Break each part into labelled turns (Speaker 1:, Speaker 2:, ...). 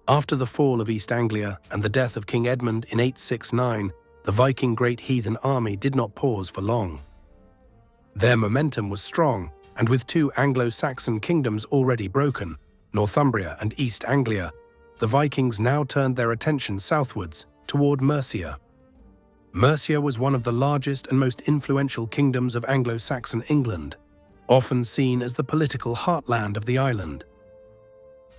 Speaker 1: After the fall of East Anglia and the death of King Edmund in 869, the Viking Great Heathen Army did not pause for long. Their momentum was strong, and with two Anglo-Saxon kingdoms already broken, Northumbria and East Anglia, the Vikings now turned their attention southwards, toward Mercia. Mercia was one of the largest and most influential kingdoms of Anglo-Saxon England, often seen as the political heartland of the island.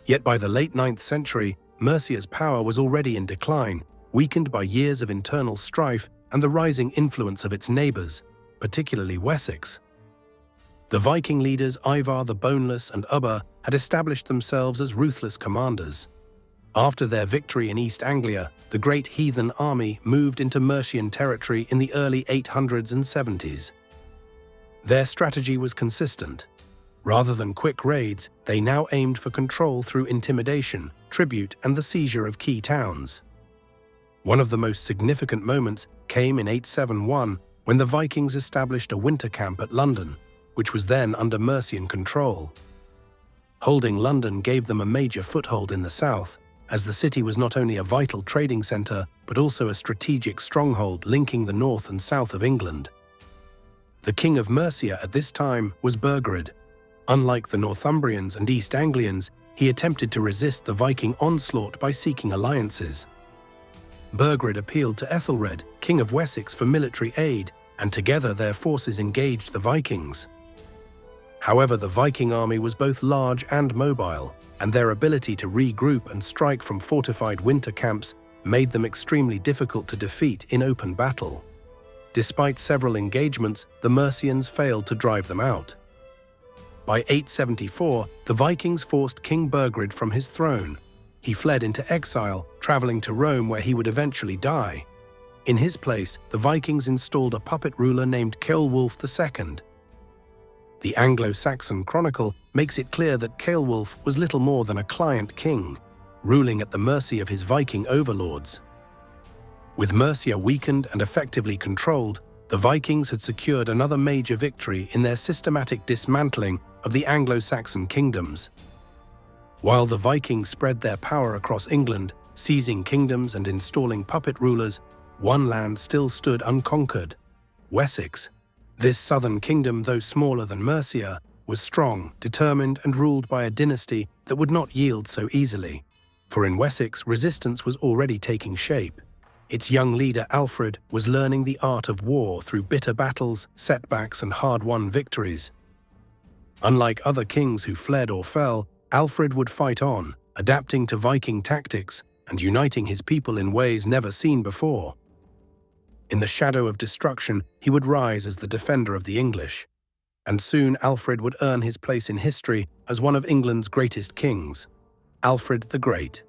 Speaker 1: Yet by the late 9th century, Mercia's power was already in decline, weakened by years of internal strife and the rising influence of its neighbours, particularly Wessex. The Viking leaders Ivar the Boneless and Ubba had established themselves as ruthless commanders. After their victory in East Anglia, the Great Heathen Army moved into Mercian territory in the early 800s and 70s. Their strategy was consistent. Rather than quick raids, they now aimed for control through intimidation, tribute, and the seizure of key towns. One of the most significant moments came in 871 when the Vikings established a winter camp at London, which was then under Mercian control. Holding London gave them a major foothold in the south, as the city was not only a vital trading centre but also a strategic stronghold linking the north and south of England. The king of Mercia at this time was Burgred. Unlike the Northumbrians and East Anglians, he attempted to resist the Viking onslaught by seeking alliances. Burgred appealed to Ethelred, king of Wessex, for military aid, and together their forces engaged the Vikings. However, the Viking army was both large and mobile, and their ability to regroup and strike from fortified winter camps made them extremely difficult to defeat in open battle. Despite several engagements, the Mercians failed to drive them out. By 874, the Vikings forced King Burgred from his throne. He fled into exile, traveling to Rome where he would eventually die. In his place, the Vikings installed a puppet ruler named Ceolwulf II. The Anglo-Saxon Chronicle makes it clear that Ceolwulf was little more than a client king, ruling at the mercy of his Viking overlords. With Mercia weakened and effectively controlled, the Vikings had secured another major victory in their systematic dismantling of the Anglo-Saxon kingdoms. While the Vikings spread their power across England, seizing kingdoms and installing puppet rulers, one land still stood unconquered: Wessex. This southern kingdom, though smaller than Mercia, was strong, determined, and ruled by a dynasty that would not yield so easily. For in Wessex, resistance was already taking shape. Its young leader, Alfred, was learning the art of war through bitter battles, setbacks, and hard-won victories. Unlike other kings who fled or fell, Alfred would fight on, adapting to Viking tactics and uniting his people in ways never seen before. In the shadow of destruction, he would rise as the defender of the English. And soon Alfred would earn his place in history as one of England's greatest kings, Alfred the Great.